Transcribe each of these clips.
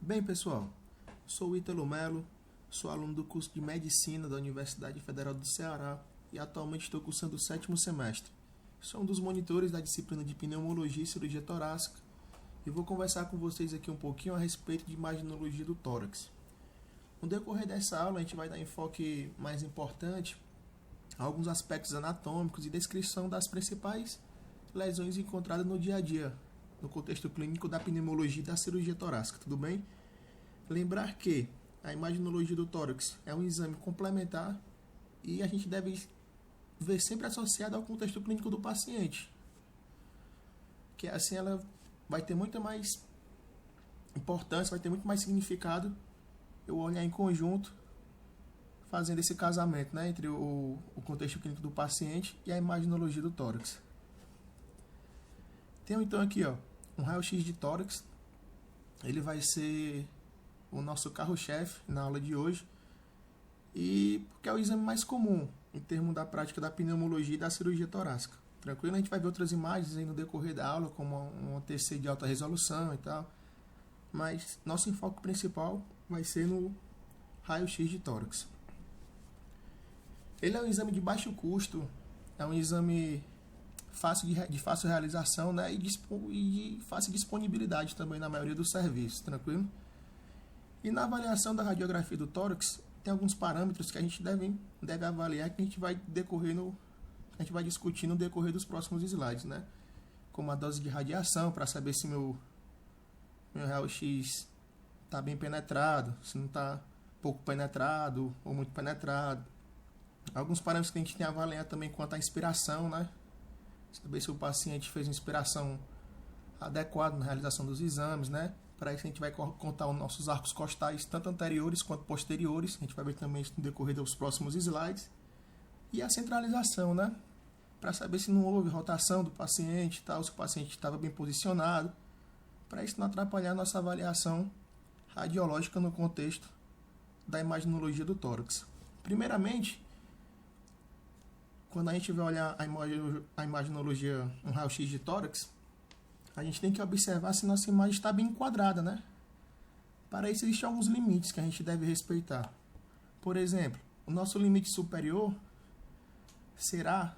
Bem, pessoal, sou o Ítalo Melo, sou aluno do curso de Medicina da Universidade Federal do Ceará e atualmente estou cursando o 7º semestre. Sou um dos monitores da disciplina de Pneumologia e Cirurgia Torácica e vou conversar com vocês aqui um pouquinho a respeito de imaginologia do tórax. No decorrer dessa aula, a gente vai dar enfoque mais importante a alguns aspectos anatômicos e descrição das principais lesões encontradas no dia a dia, no contexto clínico da pneumologia e da cirurgia torácica, tudo bem? Lembrar que a imaginologia do tórax é um exame complementar e a gente deve ver sempre associado ao contexto clínico do paciente, que assim ela vai ter muita mais importância, vai ter muito mais significado eu olhar em conjunto, fazendo esse casamento, né, entre o contexto clínico do paciente e a imaginologia do tórax. Tenho então aqui um raio-x de tórax, ele vai ser o nosso carro-chefe na aula de hoje, e porque é o exame mais comum em termos da prática da pneumologia e da cirurgia torácica. Tranquilo? A gente vai ver outras imagens aí no decorrer da aula, como um TC de alta resolução e tal, mas nosso enfoque principal vai ser no raio-x de tórax. Ele é um exame de baixo custo, é um exame de fácil realização, né, e de fácil disponibilidade também na maioria dos serviços, tranquilo? E na avaliação da radiografia do tórax, tem alguns parâmetros que a gente deve avaliar, que a gente vai discutir no decorrer dos próximos slides, né? Como a dose de radiação, para saber se meu raio-x está bem penetrado, se não está pouco penetrado ou muito penetrado. Alguns parâmetros que a gente tem a avaliar também quanto à inspiração, né? Saber se o paciente fez uma inspiração adequada na realização dos exames, né? Para isso a gente vai contar os nossos arcos costais, tanto anteriores quanto posteriores. A gente vai ver também isso no decorrer dos próximos slides. E a centralização, né? Para saber se não houve rotação do paciente, tal, se o paciente estava bem posicionado. Para isso não atrapalhar a nossa avaliação radiológica no contexto da imaginologia do tórax. Primeiramente, quando a gente vai olhar a imaginologia, um raio-x de tórax, a gente tem que observar se nossa imagem está bem enquadrada, né? Para isso existem alguns limites que a gente deve respeitar. Por exemplo, o nosso limite superior será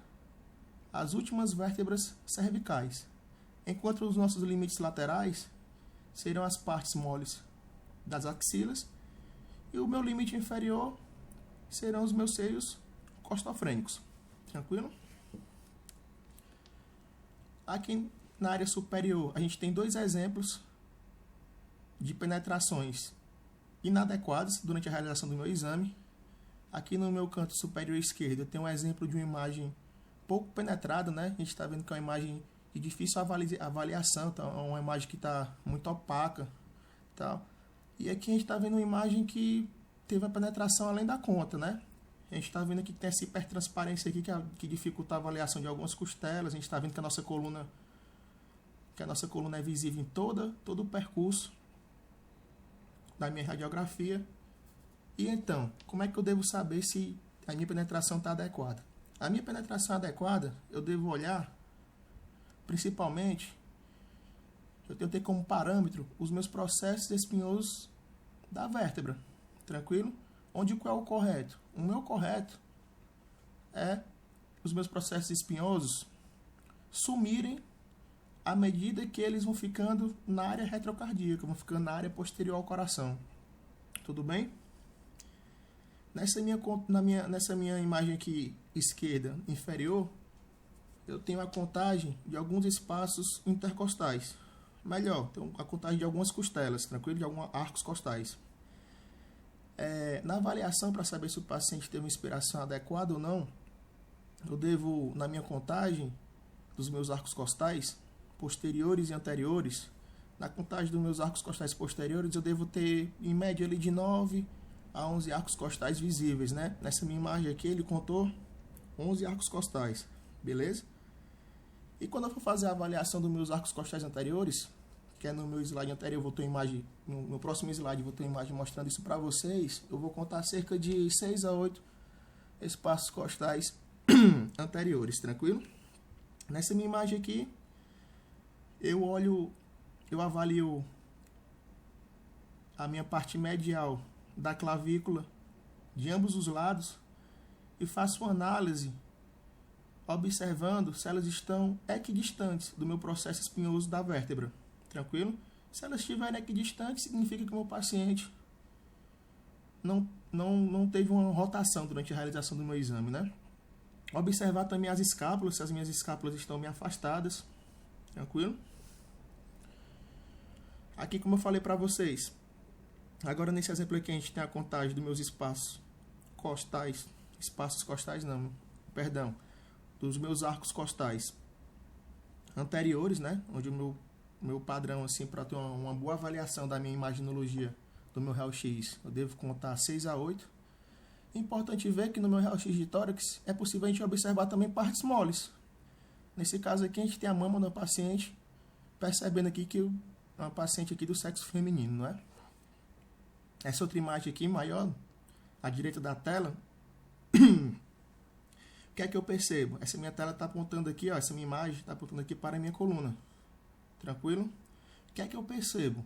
as últimas vértebras cervicais, enquanto os nossos limites laterais serão as partes moles das axilas e o meu limite inferior serão os meus seios costofrênicos. Tranquilo? Aqui na área superior, a gente tem dois exemplos de penetrações inadequadas durante a realização do meu exame. Aqui no meu canto superior esquerdo, eu tenho um exemplo de uma imagem pouco penetrada, né? A gente está vendo que é uma imagem de difícil avaliação, então é uma imagem que está muito opaca, tal. E aqui a gente está vendo uma imagem que teve uma penetração além da conta, né? A gente está vendo aqui que tem essa hipertransparência aqui que dificulta a avaliação de algumas costelas. A gente está vendo que a nossa coluna é visível em todo o percurso da minha radiografia. E então, como é que eu devo saber se a minha penetração está adequada? A minha penetração adequada, eu devo olhar, principalmente, eu tenho que ter como parâmetro os meus processos espinhosos da vértebra, tranquilo? Onde qual é o correto? O meu correto é os meus processos espinhosos sumirem à medida que eles vão ficando na área retrocardíaca, vão ficando na área posterior ao coração. Tudo bem? Nessa minha imagem aqui, esquerda, inferior, eu tenho a contagem de alguns espaços intercostais. Melhor, tenho a contagem de algumas costelas, tranquilo? De alguns arcos costais. Na avaliação, para saber se o paciente teve uma inspiração adequada ou não, eu devo, na minha contagem dos meus arcos costais, posteriores e anteriores, na contagem dos meus arcos costais posteriores, eu devo ter, em média, ali de 9 a 11 arcos costais visíveis, né? Nessa minha imagem aqui, ele contou 11 arcos costais, beleza? E quando eu for fazer a avaliação dos meus arcos costais anteriores, que é no meu slide anterior, eu vou ter uma imagem, no próximo slide eu vou ter uma imagem mostrando isso para vocês, eu vou contar cerca de 6 a 8 espaços costais anteriores, tranquilo? Nessa minha imagem aqui, eu avalio a minha parte medial da clavícula de ambos os lados e faço uma análise observando se elas estão equidistantes do meu processo espinhoso da vértebra. Tranquilo? Se elas estiverem equidistantes, significa que o meu paciente não teve uma rotação durante a realização do meu exame, né? Observar também as escápulas, se as minhas escápulas estão bem afastadas. Tranquilo? Aqui, como eu falei para vocês, agora nesse exemplo aqui a gente tem a contagem dos meus espaços costais, dos meus arcos costais anteriores, né? Onde o meu padrão, assim, para ter uma boa avaliação da minha imaginologia do meu raio-x, eu devo contar 6 a 8. É importante ver que no meu raio-x de tórax é possível a gente observar também partes moles. Nesse caso aqui, a gente tem a mama do paciente, percebendo aqui que é uma paciente aqui do sexo feminino, não é? Essa outra imagem aqui, maior, à direita da tela, o que é que eu percebo? Essa minha tela está apontando aqui, ó, essa minha imagem está apontando aqui para a minha coluna. Tranquilo? O que é que eu percebo?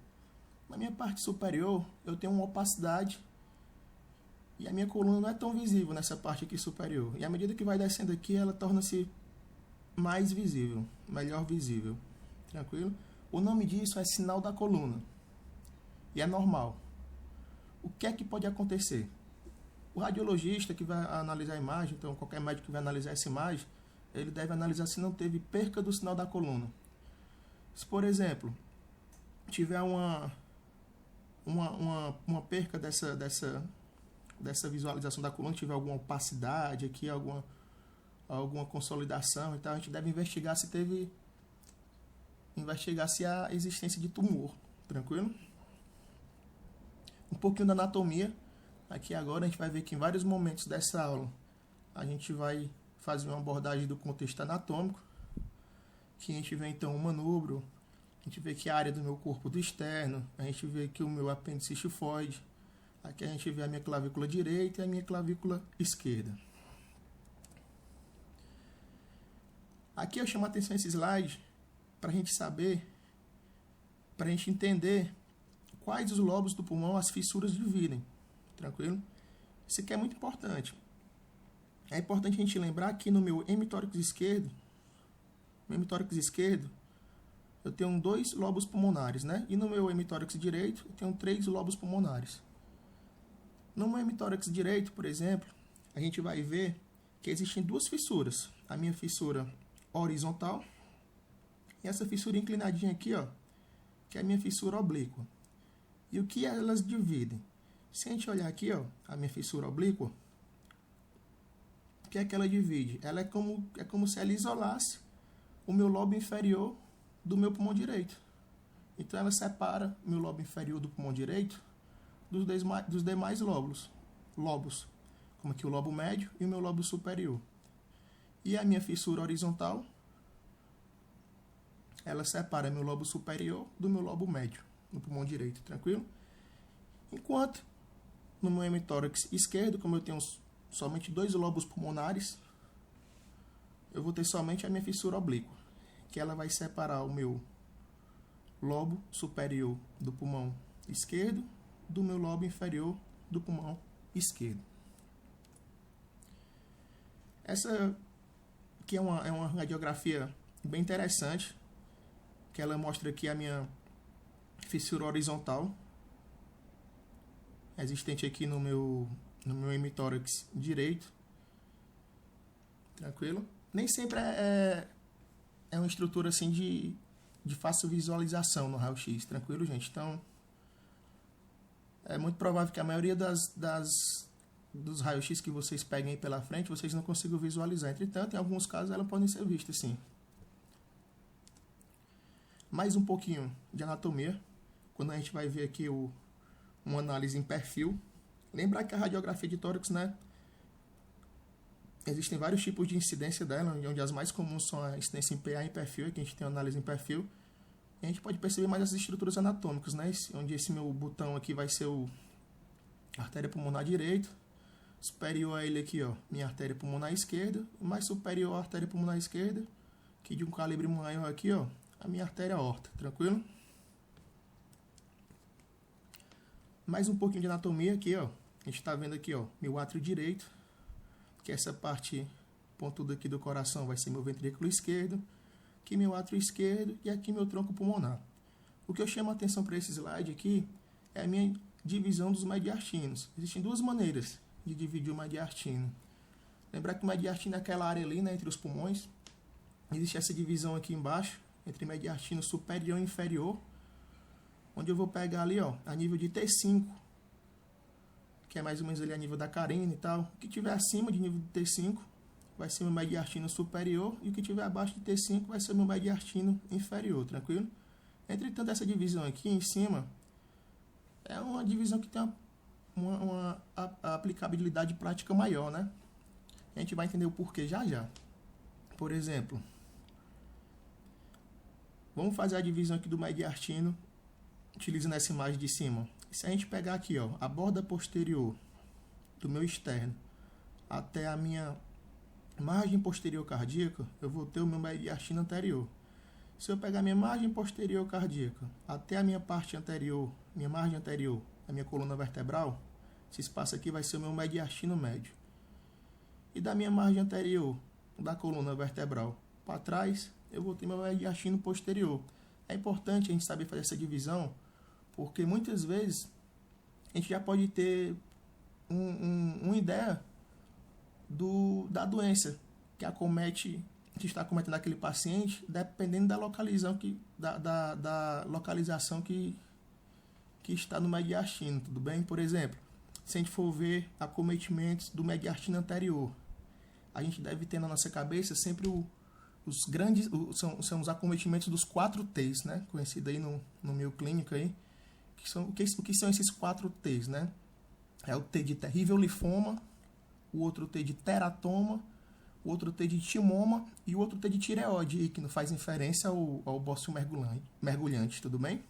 Na minha parte superior, eu tenho uma opacidade e a minha coluna não é tão visível nessa parte aqui superior. E à medida que vai descendo aqui, ela torna-se mais visível, melhor visível. Tranquilo? O nome disso é sinal da coluna. E é normal. O que é que pode acontecer? O radiologista que vai analisar a imagem, então qualquer médico que vai analisar essa imagem, ele deve analisar se não teve perca do sinal da coluna. Se, por exemplo, tiver uma perca dessa visualização da coluna, tiver alguma opacidade aqui, alguma consolidação e tal, a gente deve investigar se há existência de tumor. Tranquilo? Um pouquinho da anatomia. Aqui agora a gente vai ver que em vários momentos dessa aula a gente vai fazer uma abordagem do contexto anatômico. Aqui a gente vê então o manubro, a gente vê que a área do meu corpo do externo, a gente vê que o meu apêndice xifoide, aqui a gente vê a minha clavícula direita e a minha clavícula esquerda. Aqui eu chamo a atenção esse slide para a gente saber, para a gente entender quais os lobos do pulmão as fissuras dividem. Tranquilo? Isso aqui é muito importante. É importante a gente lembrar que no meu hemitórax esquerdo, eu tenho 2 lobos pulmonares, né? E no meu hemitórax direito, eu tenho 3 lobos pulmonares. No meu hemitórax direito, por exemplo, a gente vai ver que existem 2 fissuras. A minha fissura horizontal e essa fissura inclinadinha aqui, ó, que é a minha fissura oblíqua. E o que elas dividem? Se a gente olhar aqui, ó, a minha fissura oblíqua, o que é que ela divide? Ela é como se ela isolasse o meu lobo inferior do meu pulmão direito. Então ela separa o meu lobo inferior do pulmão direito dos demais lobos, como aqui o lobo médio e o meu lobo superior. E a minha fissura horizontal, ela separa meu lobo superior do meu lobo médio no pulmão direito, tranquilo? Enquanto no meu hemitórax esquerdo, como eu tenho somente 2 lobos pulmonares, eu vou ter somente a minha fissura oblíqua, que ela vai separar o meu lobo superior do pulmão esquerdo do meu lobo inferior do pulmão esquerdo. Essa aqui é uma radiografia bem interessante, que ela mostra aqui a minha fissura horizontal, existente aqui no meu hemitórax direito. Tranquilo? Nem sempre é uma estrutura assim de fácil visualização no raio-x. Tranquilo, gente? Então, é muito provável que a maioria dos raios-x que vocês peguem aí pela frente, vocês não consigam visualizar. Entretanto, em alguns casos, elas podem ser vistas, sim. Mais um pouquinho de anatomia, quando a gente vai ver aqui uma análise em perfil. Lembrar que a radiografia de tórax, né? Existem vários tipos de incidência dela, onde as mais comuns são a incidência em PA e em perfil, aqui a gente tem a análise em perfil. E a gente pode perceber mais as estruturas anatômicas, né? Onde esse meu botão aqui vai ser a artéria pulmonar direita, superior a ele aqui, ó, minha artéria pulmonar esquerda, e mais superior à artéria pulmonar esquerda, que de um calibre maior aqui, ó, a minha artéria aorta, tranquilo? Mais um pouquinho de anatomia aqui, ó. A gente está vendo aqui, ó, meu átrio direito, que essa parte pontuda aqui do coração vai ser meu ventrículo esquerdo, aqui meu átrio esquerdo e aqui meu tronco pulmonar. O que eu chamo a atenção para esse slide aqui é a minha divisão dos mediastinos. Existem duas maneiras de dividir o mediastino. Lembrar que o mediastino é aquela área ali, né, entre os pulmões. Existe essa divisão aqui embaixo, entre mediastino superior e inferior, onde eu vou pegar ali, ó, a nível de T5, que é mais ou menos ali a nível da carina e tal. O que tiver acima de nível de T5 vai ser meu mediastino superior, e o que tiver abaixo de T5 vai ser meu mediastino inferior, tranquilo? Entretanto, essa divisão aqui em cima é uma divisão que tem a aplicabilidade prática maior, né? A gente vai entender o porquê já já. Por exemplo, vamos fazer a divisão aqui do mediastino utilizando essa imagem de cima. Se a gente pegar aqui, ó, a borda posterior do meu externo até a minha margem posterior cardíaca, eu vou ter o meu mediastino anterior. Se eu pegar minha margem posterior cardíaca até a minha parte anterior, minha margem anterior, a minha coluna vertebral, esse espaço aqui vai ser o meu mediastino médio. E da minha margem anterior, da coluna vertebral para trás, eu vou ter meu mediastino posterior. É importante a gente saber fazer essa divisão, porque muitas vezes a gente já pode ter uma ideia da doença que está acometendo aquele paciente, dependendo da localização que está no mediastino, tudo bem? Por exemplo, se a gente for ver acometimentos do mediastino anterior, a gente deve ter na nossa cabeça sempre os grandes, são os acometimentos dos 4 T's, né? Conhecido aí no meio clínico aí. O que são esses 4 T's, né? É o T de terrível linfoma, o outro T de teratoma, o outro T de timoma e o outro T de tireoide, que não faz inferência ao bócio mergulhante, tudo bem?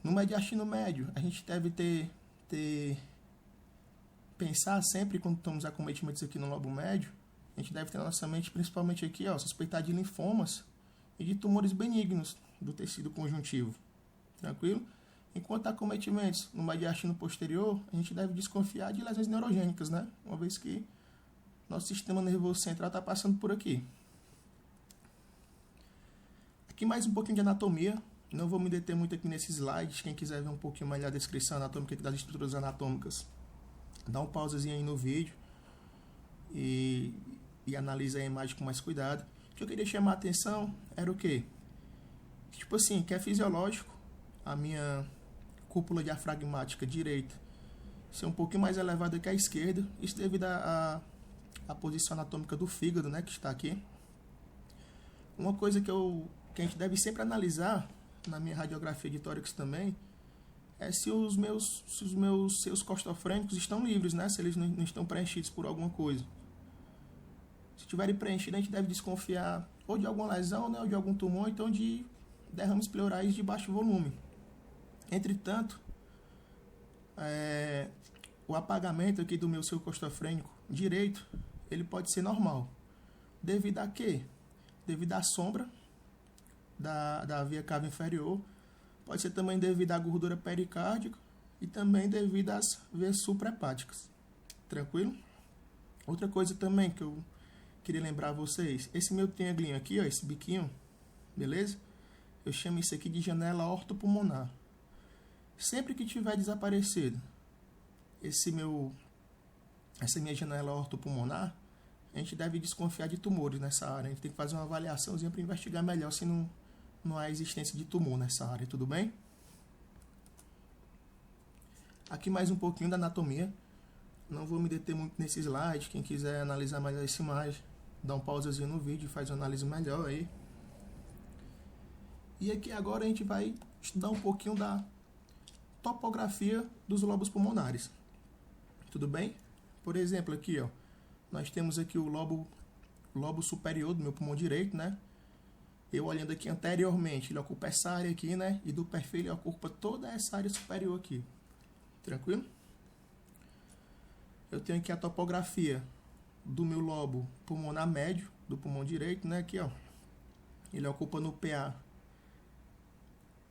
No mediastino médio, a gente deve pensar sempre, quando estamos acometimentos aqui no lobo médio, a gente deve ter na nossa mente, principalmente aqui, ó, suspeitar de linfomas e de tumores benignos do tecido conjuntivo, tranquilo? Enquanto acometimentos no mediastino posterior, a gente deve desconfiar de lesões neurogênicas, né? Uma vez que nosso sistema nervoso central está passando por aqui. Aqui mais um pouquinho de anatomia. Não vou me deter muito aqui nesses slides. Quem quiser ver um pouquinho mais da descrição anatômica das estruturas anatômicas, dá um pausazinho aí no vídeo e analisa a imagem com mais cuidado. O que eu queria chamar a atenção era o quê? Tipo assim, que é fisiológico a minha cúpula diafragmática direita ser um pouquinho mais elevada que a esquerda, isso devido à posição anatômica do fígado, né, que está aqui. Uma coisa que a gente deve sempre analisar na minha radiografia de tórax também é se os meus seios costofrênicos estão livres, né, se eles não estão preenchidos por alguma coisa. Se estiverem preenchidos, a gente deve desconfiar ou de alguma lesão, né, ou de algum tumor, ou então de derrames pleurais de baixo volume. Entretanto, o apagamento aqui do meu seio costofrênico direito, ele pode ser normal. Devido a quê? Devido à sombra da via cava inferior, pode ser também devido à gordura pericárdica e também devido às veias suprahepáticas. Tranquilo? Outra coisa também que eu queria lembrar a vocês, esse meu triangulinho aqui, ó, esse biquinho, beleza? Eu chamo isso aqui de janela ortopulmonar. Sempre que tiver desaparecido essa minha janela ortopulmonar, a gente deve desconfiar de tumores nessa área. A gente tem que fazer uma avaliaçãozinha para investigar melhor se não há existência de tumor nessa área, tudo bem? Aqui mais um pouquinho da anatomia. Não vou me deter muito nesse slide. Quem quiser analisar melhor essa imagem, dá um pausazinho no vídeo e faz uma análise melhor aí. E aqui agora a gente vai estudar um pouquinho da topografia dos lobos pulmonares. Tudo bem? Por exemplo, aqui, ó, nós temos aqui o lobo superior do meu pulmão direito, né? Eu olhando aqui anteriormente, ele ocupa essa área aqui, né? E do perfil ele ocupa toda essa área superior aqui. Tranquilo? Eu tenho aqui a topografia do meu lobo pulmonar médio, do pulmão direito, né? Aqui, ó. Ele ocupa no PA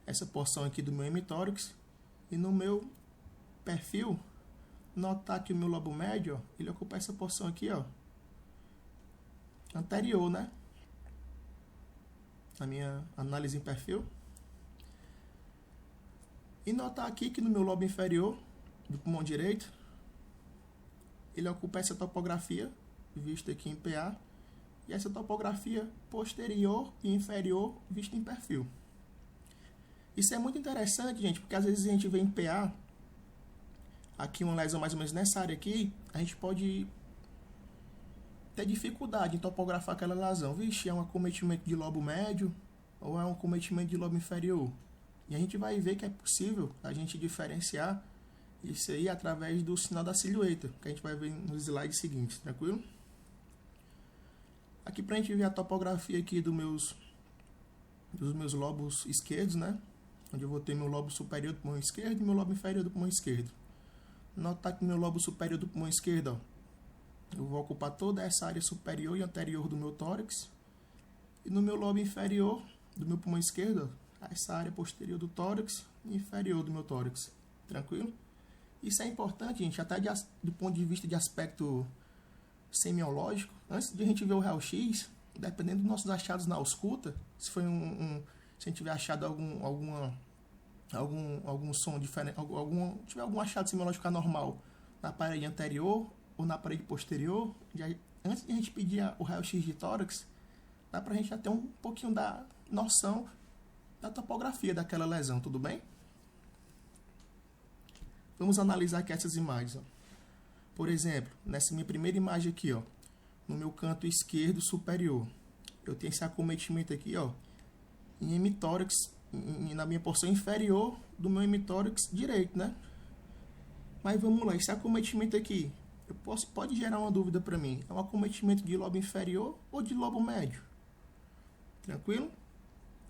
essa porção aqui do meu hemitórax. E no meu perfil, notar que o meu lobo médio, ó, ele ocupa essa porção aqui, ó, anterior, né? A minha análise em perfil. E notar aqui que no meu lobo inferior do pulmão direito, ele ocupa essa topografia, vista aqui em PA, e essa topografia posterior e inferior, vista em perfil. Isso é muito interessante, gente, porque às vezes a gente vê em PA, aqui uma lesão mais ou menos nessa área aqui, a gente pode ter dificuldade em topografar aquela lesão. Vixe, é um acometimento de lobo médio ou é um acometimento de lobo inferior? E a gente vai ver que é possível a gente diferenciar isso aí através do sinal da silhueta, que a gente vai ver nos slides seguintes, tranquilo? Aqui pra gente ver a topografia aqui dos meus lobos esquerdos, né? Onde eu vou ter meu lobo superior do pulmão esquerdo e meu lobo inferior do pulmão esquerdo. Notar que meu lobo superior do pulmão esquerdo, ó, eu vou ocupar toda essa área superior e anterior do meu tórax. E no meu lobo inferior do meu pulmão esquerdo, ó, essa área posterior do tórax e inferior do meu tórax. Tranquilo? Isso é importante, gente, até do ponto de vista de aspecto semiológico. Antes de a gente ver o raio-x, dependendo dos nossos achados na ausculta, se foi se a gente tiver achado algum som diferente, tiver algum achado semiológico anormal na parede anterior ou na parede posterior, antes de a gente pedir o raio-x de tórax, dá pra gente já ter um pouquinho da noção da topografia daquela lesão, tudo bem? Vamos analisar aqui essas imagens, ó. Por exemplo, nessa minha primeira imagem aqui, ó, no meu canto esquerdo superior, eu tenho esse acometimento aqui, ó, em hemitórax, na minha porção inferior do meu hemitórax direito, né? Mas vamos lá, esse acometimento aqui, pode gerar uma dúvida para mim. É um acometimento de lobo inferior ou de lobo médio? Tranquilo?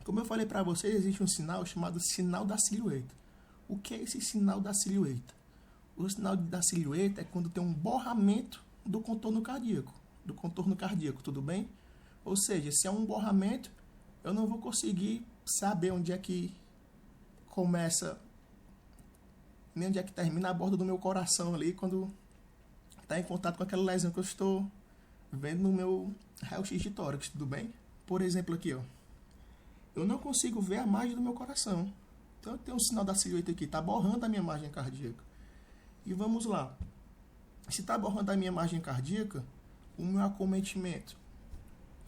Como eu falei para vocês, existe um sinal chamado sinal da silhueta. O que é esse sinal da silhueta? O sinal da silhueta é quando tem um borramento do contorno cardíaco, tudo bem? Ou seja, se é um borramento, eu não vou conseguir saber onde é que começa, nem onde é que termina a borda do meu coração ali, quando está em contato com aquela lesão que eu estou vendo no meu raio-x de tórax, tudo bem? Por exemplo aqui, ó, eu não consigo ver a margem do meu coração. Então eu tenho um sinal da silhueta aqui, está borrando a minha margem cardíaca. E vamos lá. Se está borrando a minha margem cardíaca, o meu acometimento,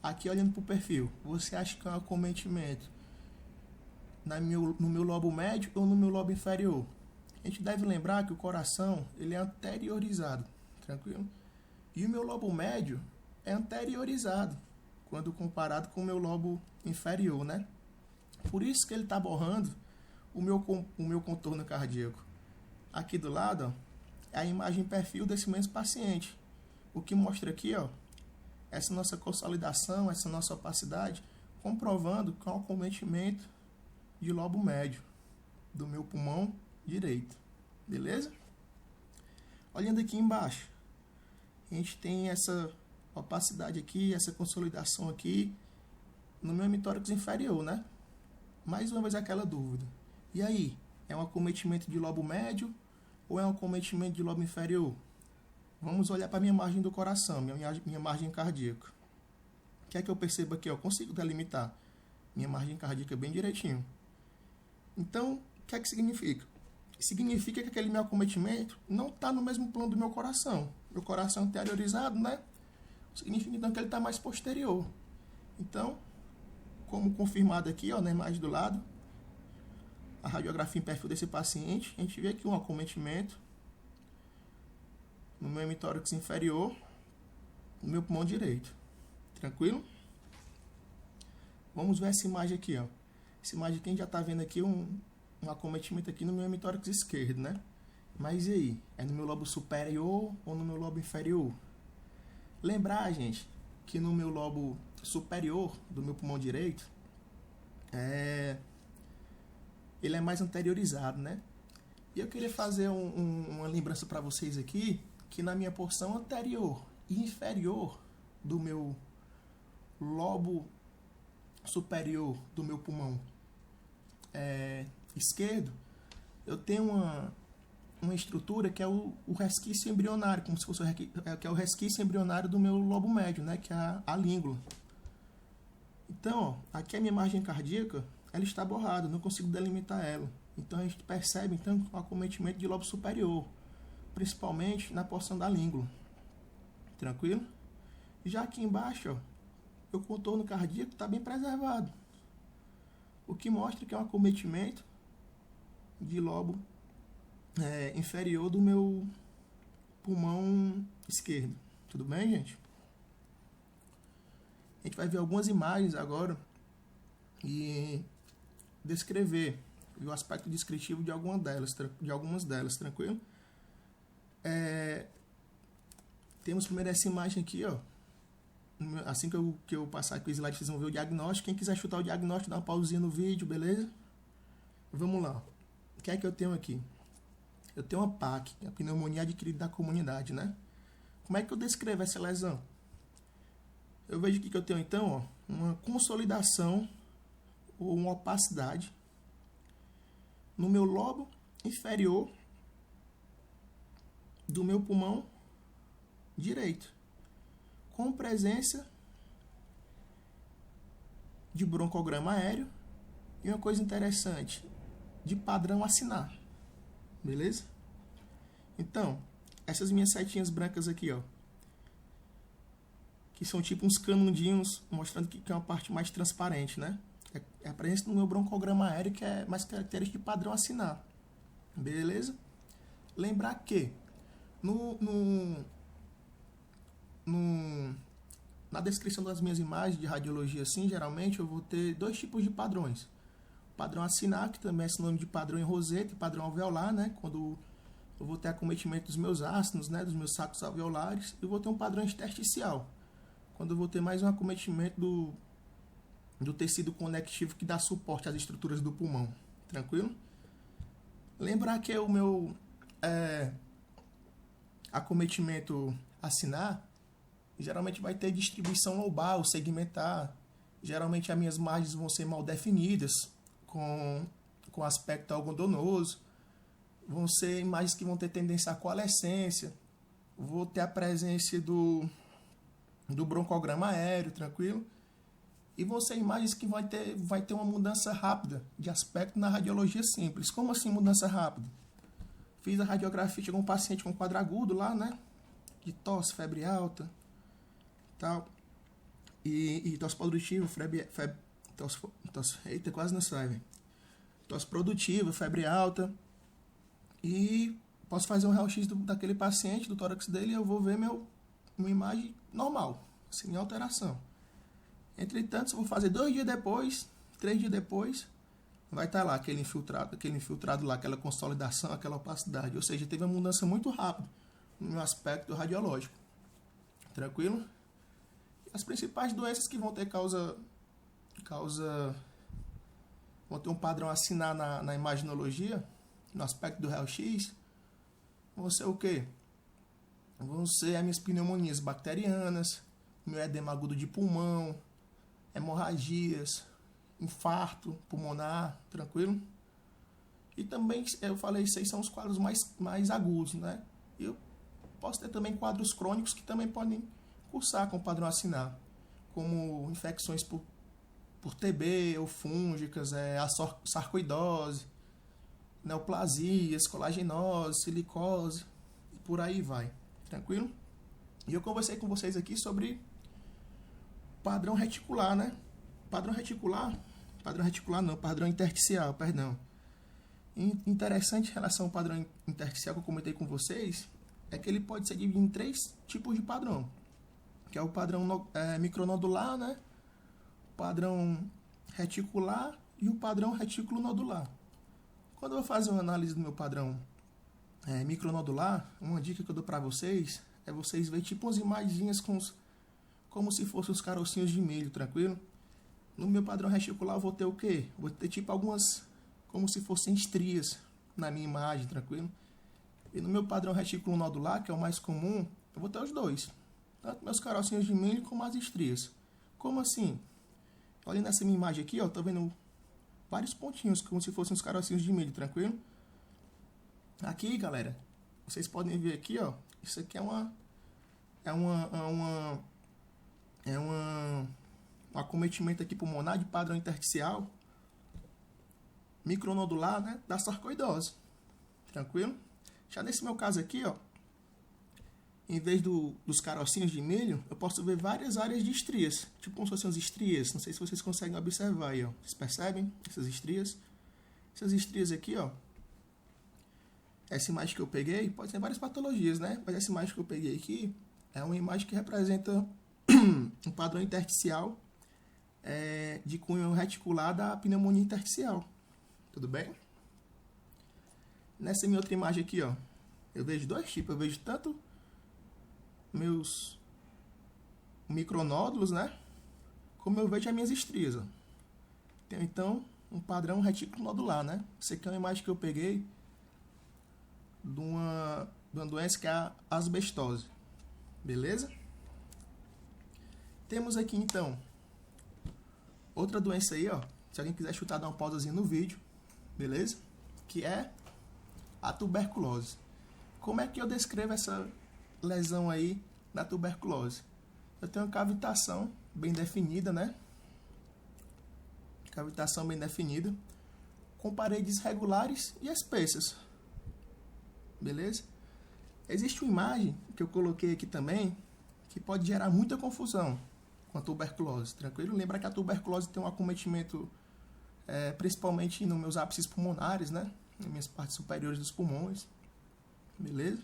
aqui olhando para o perfil, você acha que é um acometimento no meu lobo médio ou no meu lobo inferior? A gente deve lembrar que o coração ele é anteriorizado, tranquilo? E o meu lobo médio é anteriorizado, quando comparado com o meu lobo inferior, né? Por isso que ele está borrando o meu contorno cardíaco. Aqui do lado, ó, é a imagem perfil desse mesmo paciente. O que mostra aqui, ó, essa nossa consolidação, essa nossa opacidade, comprovando que é um acometimento de lobo médio do meu pulmão direito. Beleza? Olhando aqui embaixo, a gente tem essa opacidade aqui, essa consolidação aqui no meu hemitórax inferior, né? Mais uma vez aquela dúvida. E aí, é um acometimento de lobo médio ou é um acometimento de lobo inferior? Vamos olhar para a minha margem do coração, minha margem cardíaca. O que é que eu percebo aqui? Eu consigo delimitar minha margem cardíaca bem direitinho. Então, o que é que significa? Significa que aquele meu acometimento não está no mesmo plano do meu coração. Meu coração anteriorizado, né? Significa então que ele está mais posterior. Então, como confirmado aqui, ó, na imagem do lado, a radiografia em perfil desse paciente, a gente vê aqui um acometimento no meu hemitórax inferior, no meu pulmão direito. Tranquilo? Vamos ver essa imagem aqui, ó. Essa imagem aqui a gente já está vendo aqui um acometimento aqui no meu hemitórax esquerdo, né? Mas e aí? É no meu lobo superior ou no meu lobo inferior? Lembrar, gente, que no meu lobo superior do meu pulmão direito, ele é mais anteriorizado, né? E eu queria fazer uma lembrança para vocês aqui, que na minha porção anterior e inferior do meu lobo superior do meu pulmão esquerdo, eu tenho uma estrutura que é o resquício embrionário, como se fosse que é o resquício embrionário do meu lobo médio, né, que é a língula. Então, ó, aqui a minha margem cardíaca, ela está borrada, não consigo delimitar ela. Então a gente percebe então o acometimento de lobo superior, principalmente na porção da língula. Tranquilo? Já aqui embaixo, ó, o contorno cardíaco está bem preservado, o que mostra que é um acometimento de lobo inferior do meu pulmão esquerdo. Tudo bem, gente? A gente vai ver algumas imagens agora e descrever o aspecto descritivo de algumas delas, tranquilo? Temos primeiro essa imagem aqui, ó. Assim que eu passar aqui o slide, vocês vão ver o diagnóstico. Quem quiser chutar o diagnóstico, dá uma pausinha no vídeo, beleza? Vamos lá. O que é que eu tenho aqui? Eu tenho uma PAC, a pneumonia adquirida da comunidade, né? Como é que eu descrevo essa lesão? Eu vejo aqui que eu tenho, então, ó, uma consolidação ou uma opacidade no meu lobo inferior do meu pulmão direito, com presença de broncograma aéreo e uma coisa interessante, de padrão acinar. Beleza? Então, essas minhas setinhas brancas aqui, ó, que são tipo uns canudinhos, mostrando que é uma parte mais transparente, né? É a presença do meu broncograma aéreo, que é mais característica de padrão acinar. Beleza? Lembrar que na descrição das minhas imagens de radiologia, assim, geralmente eu vou ter dois tipos de padrões. Padrão acinar, que também é sinônimo de padrão em roseta, e padrão alveolar, né? Quando eu vou ter acometimento dos meus ácidos, né? Dos meus sacos alveolares. E vou ter um padrão intersticial, quando eu vou ter mais um acometimento do tecido conectivo que dá suporte às estruturas do pulmão. Tranquilo? Lembrar que o meu acometimento acinar geralmente vai ter distribuição lobal, segmentar. Geralmente as minhas margens vão ser mal definidas, com aspecto algodonoso. Vão ser imagens que vão ter tendência à coalescência. Vou ter a presença do broncograma aéreo, tranquilo? E vão ser imagens que vai ter uma mudança rápida de aspecto na radiologia simples. Como assim mudança rápida? Fiz a radiografia, chegou um paciente com quadro agudo lá, né? De tosse, febre alta, tal. E tosse produtiva, eita, quase não sai, velho. Tosse produtiva, febre alta. E posso fazer um raio-x daquele paciente, do tórax dele, e eu vou ver uma imagem normal, sem alteração. Entretanto, se eu vou fazer 2 dias depois, 3 dias depois, vai estar lá aquele infiltrado lá, aquela consolidação, aquela opacidade. Ou seja, teve uma mudança muito rápida no meu aspecto radiológico. Tranquilo? As principais doenças que vão ter vão ter um padrão acinar na imaginologia, no aspecto do raio-x, vão ser o quê? Vão ser as minhas pneumonias bacterianas, meu edema agudo de pulmão, hemorragias, infarto pulmonar, tranquilo? E também, eu falei, esses são os quadros mais agudos, né? E eu posso ter também quadros crônicos que também podem cursar com padrão acinar, como infecções por TB ou fúngicas, a sarcoidose, neoplasias, colagenose, silicose, e por aí vai, tranquilo? E eu conversei com vocês aqui sobre padrão reticular, né? Padrão intersticial, perdão. Interessante em relação ao padrão intersticial que eu comentei com vocês, é que ele pode ser dividido em 3 tipos de padrão, que é o padrão micronodular, né? O padrão reticular e o padrão retículo nodular. Quando eu vou fazer uma análise do meu padrão micronodular, uma dica que eu dou para vocês é vocês verem tipo umas imagens como se fossem os carocinhos de milho, tranquilo? No meu padrão reticular eu vou ter o quê? Vou ter tipo algumas, como se fossem estrias na minha imagem, tranquilo? E no meu padrão retículo nodular, que é o mais comum, eu vou ter os dois. Tanto meus carocinhos de milho como as estrias. Como assim? Olha nessa minha imagem aqui, ó, tô vendo vários pontinhos, como se fossem os carocinhos de milho, tranquilo? Aqui, galera, vocês podem ver aqui, ó, isso aqui um acometimento aqui pulmonar de padrão intersticial micronodular, né, da sarcoidose. Tranquilo? Já nesse meu caso aqui, ó, em vez dos carocinhos de milho, eu posso ver várias áreas de estrias, tipo como se fossem as estrias. Não sei se vocês conseguem observar aí, ó. Vocês percebem essas estrias? Essas estrias aqui, ó. Essa imagem que eu peguei, pode ser várias patologias, né? Mas essa imagem que eu peguei aqui é uma imagem que representa um padrão intersticial de cunho reticular da pneumonia intersticial. Tudo bem? Nessa minha outra imagem aqui, ó, eu vejo dois tipos. Eu vejo tanto meus micronódulos, né? Como eu vejo as minhas estrias, ó. Tem, então, um padrão retículo nodular, né? Essa aqui é uma imagem que eu peguei de uma doença que é a asbestose. Beleza? Temos aqui, então, outra doença aí, ó. Se alguém quiser chutar, dá uma pausazinha no vídeo. Beleza? Que é a tuberculose. Como é que eu descrevo essa lesão aí da tuberculose? Eu tenho uma cavitação bem definida, né? Cavitação bem definida, com paredes regulares e espessas. Beleza? Existe uma imagem que eu coloquei aqui também, que pode gerar muita confusão com a tuberculose. Tranquilo? Lembra que a tuberculose tem um acometimento principalmente nos meus ápices pulmonares, né? Nas minhas partes superiores dos pulmões. Beleza?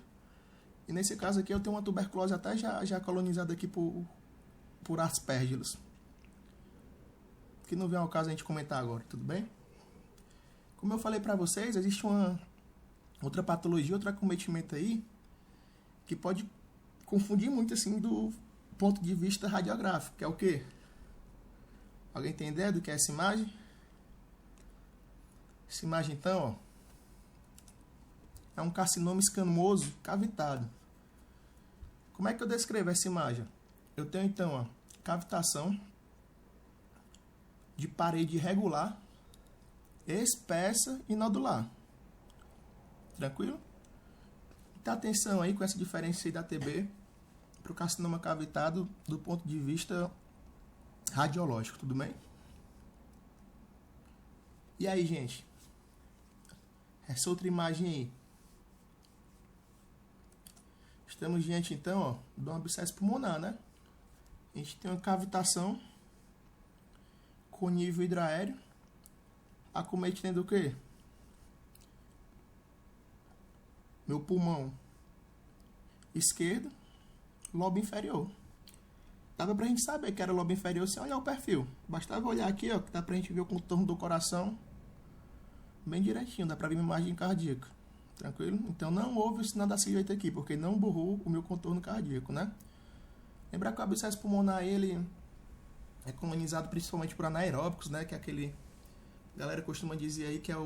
E nesse caso aqui eu tenho uma tuberculose até já colonizada aqui por aspergillus. Que não vem ao caso a gente comentar agora, tudo bem? Como eu falei pra vocês, existe uma outra patologia, outro acometimento aí, que pode confundir muito assim do ponto de vista radiográfico, que é o quê? Alguém tem ideia do que é essa imagem? Essa imagem então, ó, é um carcinoma escamoso cavitado. Como é que eu descrevo essa imagem? Eu tenho então, ó, cavitação de parede irregular, espessa e nodular. Tranquilo? Então, atenção aí com essa diferença aí da TB para o carcinoma cavitado do ponto de vista radiológico, tudo bem? E aí, gente? Essa outra imagem aí. Estamos diante, então, ó, de um abscesso pulmonar, né? A gente tem uma cavitação com nível hidroaéreo, acometendo o quê? Meu pulmão esquerdo, lobo inferior. Dava pra gente saber que era lobo inferior sem olhar o perfil. Bastava olhar aqui, ó, que dá pra gente ver o contorno do coração bem direitinho, dá pra ver uma imagem cardíaca. Tranquilo? Então não houve o sinal da C8 aqui, porque não borrou o meu contorno cardíaco, né? Lembrar que o abscesso pulmonar, ele é colonizado principalmente por anaeróbicos, né? Que é aquele... A galera costuma dizer aí que é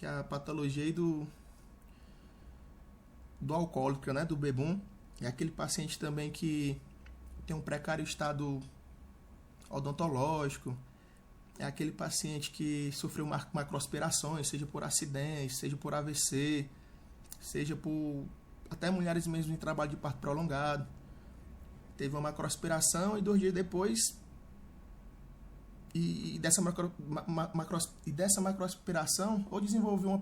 a patologia aí do alcoólico, né? Do bebum. É aquele paciente também que tem um precário estado odontológico. É aquele paciente que sofreu macroaspirações, seja por acidente, seja por AVC, seja por até mulheres mesmo em trabalho de parto prolongado. Teve uma macroaspiração e 2 dias depois dessa macroaspiração ou desenvolveu uma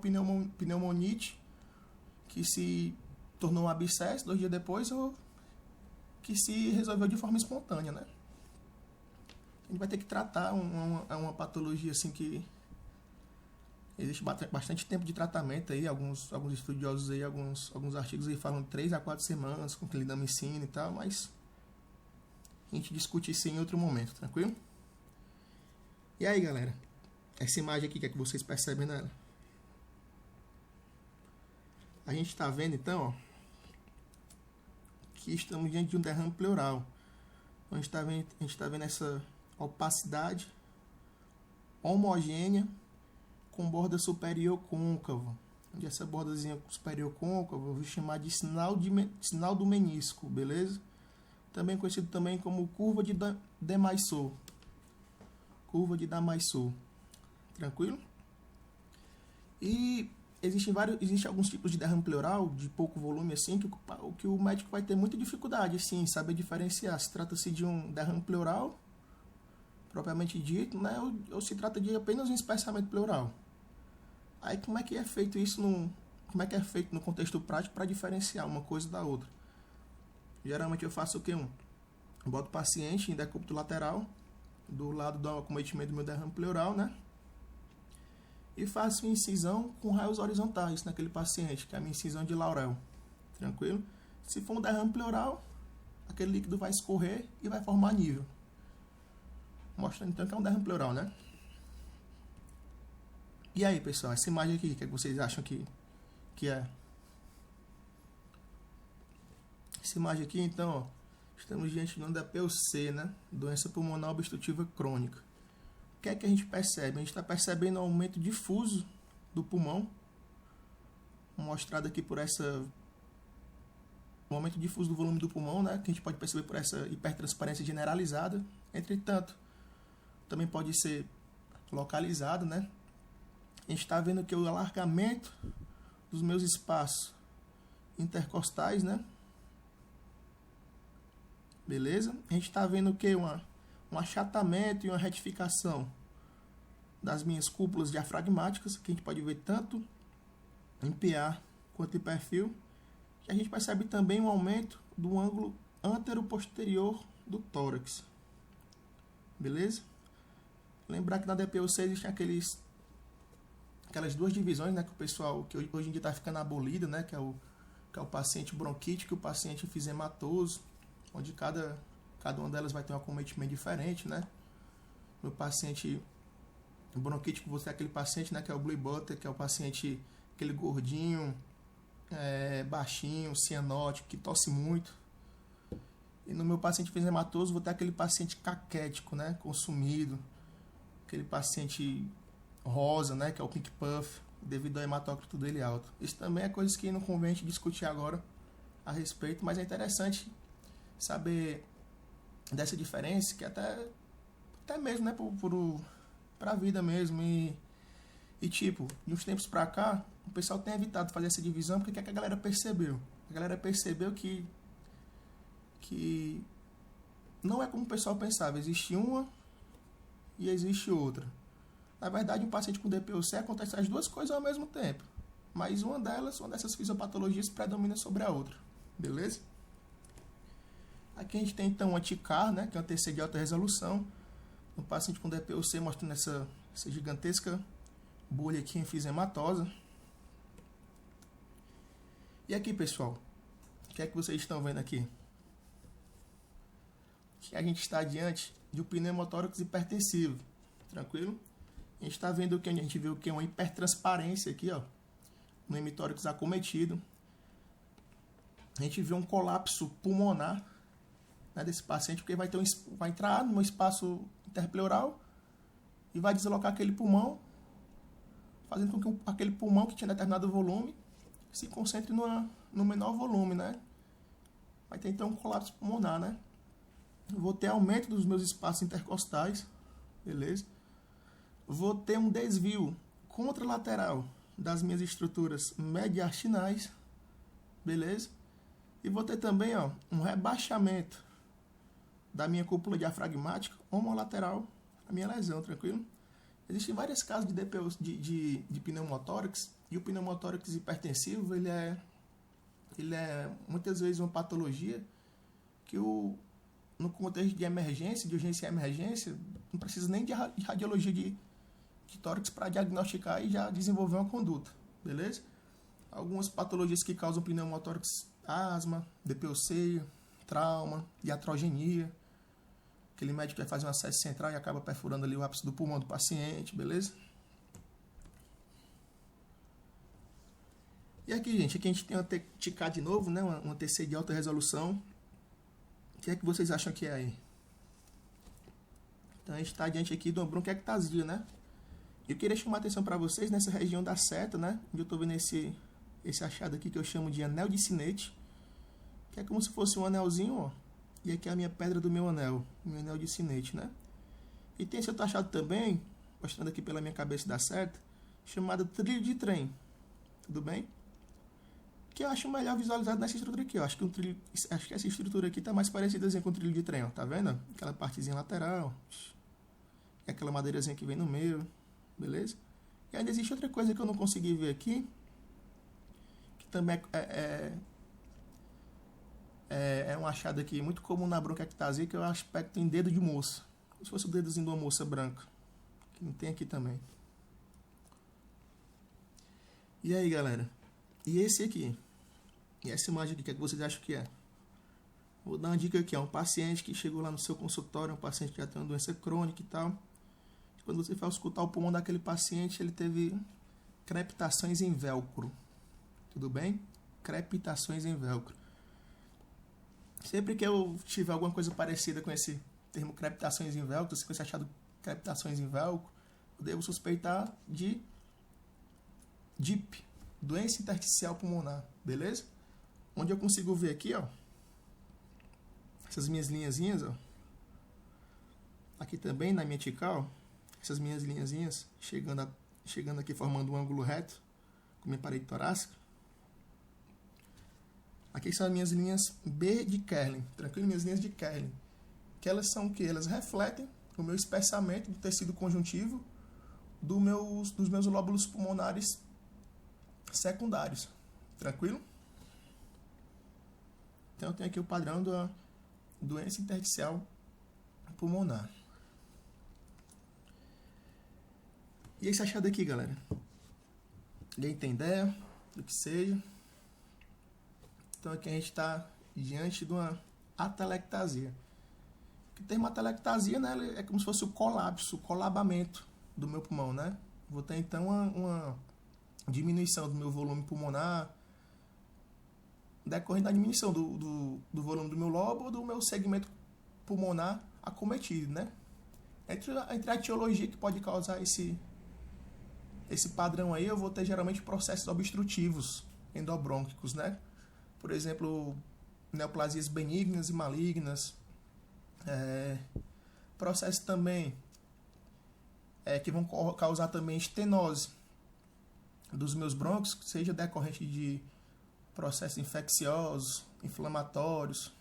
pneumonite que se tornou um abscesso 2 dias depois ou que se resolveu de forma espontânea, né? A gente vai ter que tratar uma patologia assim que existe bastante tempo de tratamento aí, alguns estudiosos aí, alguns artigos aí falam de 3 a 4 semanas com clindamicina e tal, mas a gente discute isso em outro momento, tranquilo? E aí, galera? Essa imagem aqui, o que é que vocês percebem nela? A gente está vendo, então, ó, que estamos diante de um derrame pleural. A gente está vendo essa opacidade homogênea com borda superior côncava. Onde essa bordazinha superior côncava eu vou chamar de sinal do menisco, beleza? Também conhecido também como curva de Demaisseau. Curva de Demaisseau. Tranquilo? E Existem alguns tipos de derrame pleural de pouco volume assim que o médico vai ter muita dificuldade assim, saber diferenciar se trata-se de um derrame pleural propriamente dito, né, ou se trata de apenas um espessamento pleural. Aí como é que é feito isso como é que é feito no contexto prático para diferenciar uma coisa da outra? Geralmente eu faço o que? Eu boto o paciente em decúbito lateral, do lado do acometimento do meu derrame pleural, né? E faço incisão com raios horizontais naquele paciente, que é a minha incisão de Laurel. Tranquilo? Se for um derrame pleural, aquele líquido vai escorrer e vai formar nível. Mostrando então que é um derrame pleural, né? E aí, pessoal, essa imagem aqui, o que vocês acham que é? Essa imagem aqui, então, ó, estamos diante de uma DPOC, né? Doença pulmonar obstrutiva crônica. O que é que a gente percebe? A gente está percebendo um aumento difuso do pulmão, mostrado aqui por um aumento difuso do volume do pulmão, né? Que a gente pode perceber por essa hipertransparência generalizada. Entretanto, também pode ser localizado, né? A gente está vendo que o alargamento dos meus espaços intercostais, né? Beleza? A gente está vendo que um achatamento e uma retificação das minhas cúpulas diafragmáticas, que a gente pode ver tanto em PA quanto em perfil. E a gente percebe também um aumento do ângulo antero-posterior do tórax. Beleza? Lembrar que na DPOC existem aquelas duas divisões, né, que o pessoal, que hoje em dia está ficando abolida, né, que é o paciente bronquítico e o paciente enfisematoso, onde cada uma delas vai ter um acometimento diferente, né? No paciente bronquítico, você é aquele paciente, né, que é o blue butter, que é o paciente, aquele gordinho, baixinho, cianótico, que tosse muito. E no meu paciente enfisematoso, vou ter aquele paciente caquético, né, consumido, aquele paciente rosa, né, que é o pink puff, devido ao hematócrito dele alto. Isso também é coisas que não convém a gente discutir agora a respeito, mas é interessante saber dessa diferença, que até mesmo, né, para a vida mesmo. E tipo, de uns tempos para cá, o pessoal tem evitado fazer essa divisão, porque o que é que a galera percebeu? A galera percebeu que não é como o pessoal pensava, existe uma e existe outra. Na verdade, um paciente com DPOC acontece as duas coisas ao mesmo tempo, mas uma dessas fisiopatologias predomina sobre a outra, beleza? Aqui a gente tem então uma TICAR, né, que é uma TC de alta resolução, um paciente com DPOC mostrando essa gigantesca bolha aqui enfisematosa. E aqui, pessoal, o que é que vocês estão vendo aqui? Que a gente está diante de um pneumotórax hipertensivo, tranquilo? A gente está vendo que a gente viu que é uma hipertransparência aqui, ó, no hemitórax acometido. A gente vê um colapso pulmonar, né, desse paciente, porque vai entrar no espaço interpleural e vai deslocar aquele pulmão, fazendo com que aquele pulmão que tinha determinado volume se concentre no menor volume, né? Vai ter então um colapso pulmonar, né? Vou ter aumento dos meus espaços intercostais, beleza? Vou ter um desvio contralateral das minhas estruturas mediastinais, beleza? E vou ter também, ó, um rebaixamento da minha cúpula diafragmática homolateral à minha lesão, tranquilo? Existem vários casos de DPO, de pneumotórax, e o pneumotórax hipertensivo, ele é muitas vezes uma patologia que no contexto de emergência, de urgência e emergência, não precisa nem de radiologia de tórax para diagnosticar e já desenvolver uma conduta, beleza? Algumas patologias que causam pneumotórax: asma, DPOC, trauma, iatrogenia. Aquele médico que vai fazer um acesso central e acaba perfurando ali o ápice do pulmão do paciente, beleza? E aqui, gente, aqui a gente tem uma TICAR de novo, né? Uma TC de alta resolução. O que é que vocês acham que é aí? Então a gente está diante aqui de uma bronquiectasia, né? Eu queria chamar a atenção para vocês nessa região da seta, né? Onde eu estou vendo esse achado aqui que eu chamo de anel de sinete, que é como se fosse um anelzinho, ó. E aqui é a minha pedra do meu anel de sinete, né? E tem esse outro achado também, mostrando aqui pela minha cabeça da seta, chamado trilho de trem. tudo bem? Que eu acho melhor visualizado nessa estrutura aqui, ó. Acho que essa estrutura aqui tá mais parecida com o trilho de trem, ó. Tá vendo? Aquela partezinha lateral, aquela madeirazinha que vem no meio, beleza? E ainda existe outra coisa que eu não consegui ver aqui, que também é um achado aqui muito comum na bronquiectasia, que é o aspecto em dedo de moça, como se fosse o dedozinho de uma moça branca, que não tem aqui também. E aí, galera? E esse aqui? E essa imagem aqui, o que é que vocês acham que é? Vou dar uma dica aqui, ó. Um paciente que chegou lá no seu consultório, um paciente que já tem uma doença crônica e tal. Quando você vai escutar o pulmão daquele paciente, ele teve crepitações em velcro. Tudo bem? Crepitações em velcro. Sempre que eu tiver alguma coisa parecida com esse termo crepitações em velcro, se você achar crepitações em velcro, eu devo suspeitar de DIP, doença intersticial pulmonar, beleza? Onde eu consigo ver aqui, ó, essas minhas linhazinhas, ó, aqui também na minha tical, essas minhas linhazinhas chegando aqui formando um ângulo reto com minha parede torácica. Aqui são as minhas linhas B de Kerlin, tranquilo? Minhas linhas de Kerlin, que elas são o que? Elas refletem o meu espessamento do tecido conjuntivo dos meus lóbulos pulmonares secundários, tranquilo? Então eu tenho aqui o padrão da doença intersticial pulmonar. E esse achado aqui, galera? Ninguém tem ideia do que seja? Então aqui a gente está diante de uma atelectasia. O termo atelectasia, né, é como se fosse o colapso, o colabamento do meu pulmão, né? Vou ter então uma diminuição do meu volume pulmonar, decorrente da diminuição do volume do meu lobo ou do meu segmento pulmonar acometido, né? Entre a etiologia que pode causar esse padrão aí, eu vou ter geralmente processos obstrutivos endobrônquicos, né? Por exemplo, neoplasias benignas e malignas, processos também que vão causar também estenose dos meus brônquios, seja decorrente de processos infecciosos, inflamatórios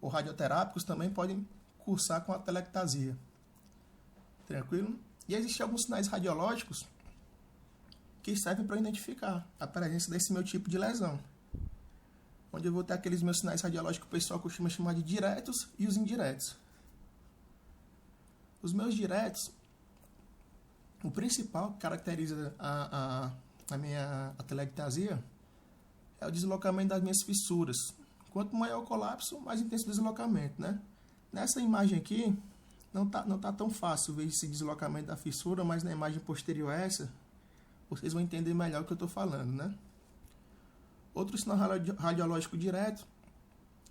ou radioterápicos, também podem cursar com atelectasia. Tranquilo? E existem alguns sinais radiológicos que servem para identificar a presença desse meu tipo de lesão. Onde eu vou ter aqueles meus sinais radiológicos que o pessoal costuma chamar de diretos e os indiretos. Os meus diretos, o principal que caracteriza a minha atelectasia é o deslocamento das minhas fissuras. Quanto maior o colapso, mais intenso o deslocamento, né? Nessa imagem aqui, não tá tão fácil ver esse deslocamento da fissura, mas na imagem posterior a essa, vocês vão entender melhor o que eu estou falando, né? Outro sinal radiológico direto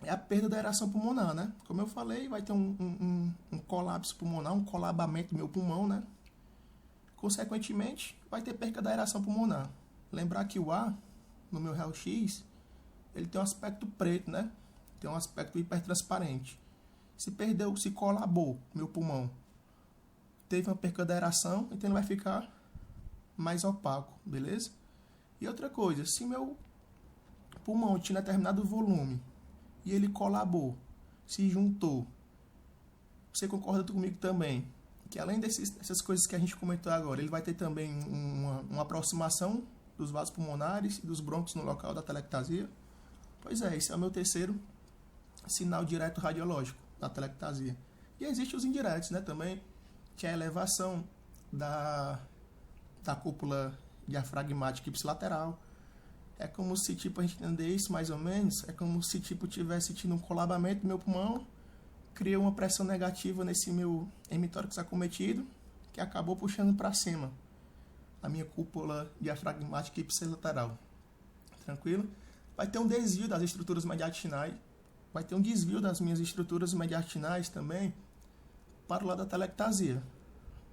é a perda da aeração pulmonar, né? Como eu falei, vai ter um colapso pulmonar, um colabamento do meu pulmão, né? Consequentemente, vai ter perda da aeração pulmonar. Lembrar que o ar, no meu raio-x, ele tem um aspecto preto, né? Tem um aspecto hipertransparente. Se perdeu, se colabou meu pulmão, teve uma perda da aeração, então ele vai ficar mais opaco, beleza? E outra coisa, se meu pulmão tinha determinado volume e ele colabou, se juntou, você concorda comigo também que além dessas coisas que a gente comentou agora, ele vai ter também uma aproximação dos vasos pulmonares e dos brônquios no local da atelectasia? Pois é, esse é o meu terceiro sinal direto radiológico da atelectasia. E existem os indiretos, né, também, que é a elevação da cúpula diafragmática ipsilateral. É como se, tipo, a gente entender isso mais ou menos, é como se, tipo, tivesse tido um colabamento do meu pulmão, criou uma pressão negativa nesse meu hemitórax acometido, que acabou puxando para cima a minha cúpula diafragmática ipsilateral. Tranquilo? Vai ter um desvio das estruturas mediastinais, vai ter um desvio das minhas estruturas mediastinais também para o lado da atelectasia.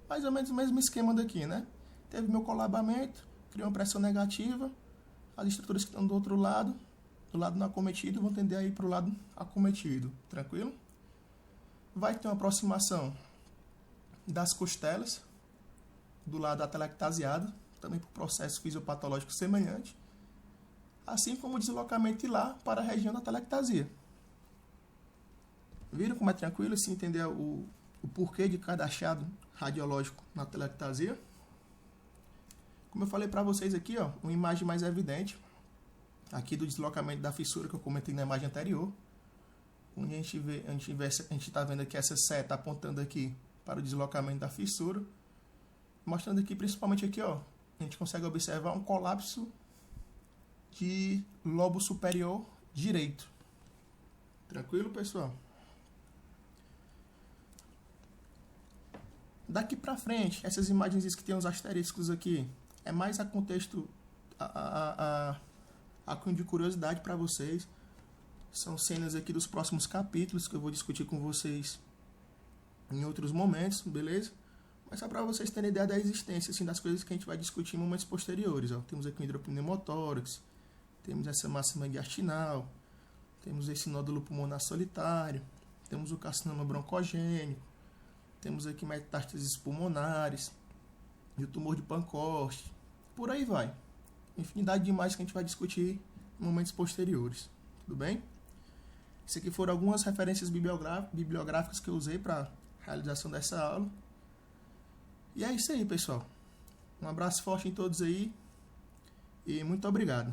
Mais ou menos o mesmo esquema daqui, né? Teve meu colabamento, criou uma pressão negativa, as estruturas que estão do outro lado, do lado não acometido, vão tender a ir para o lado acometido. Tranquilo? Vai ter uma aproximação das costelas do lado atelectasiado, também por processo fisiopatológico semelhante, assim como o deslocamento lá para a região da telectasia. Viram como é tranquilo se entender o porquê de cada achado radiológico na telectasia? Como eu falei para vocês aqui, ó, uma imagem mais evidente aqui do deslocamento da fissura que eu comentei na imagem anterior, onde a gente está vendo aqui essa seta apontando aqui para o deslocamento da fissura, mostrando aqui principalmente aqui, ó, a gente consegue observar um colapso de lobo superior direito. Tranquilo, pessoal? Daqui para frente, essas imagens que tem os asteriscos aqui, é mais a contexto, a cunho de curiosidade para vocês. São cenas aqui dos próximos capítulos que eu vou discutir com vocês em outros momentos, beleza? Mas só para vocês terem ideia da existência, assim, das coisas que a gente vai discutir em momentos posteriores. Ó. Temos aqui o hidropneumotórax, temos essa massa gastinal, temos esse nódulo pulmonar solitário, temos o carcinoma broncogênico, temos aqui metástases pulmonares, e o tumor de Pancoast, por aí vai. Infinidade de imagens que a gente vai discutir em momentos posteriores, tudo bem? Isso aqui foram algumas referências bibliográficas que eu usei para a realização dessa aula. E é isso aí, pessoal. Um abraço forte em todos aí e muito obrigado.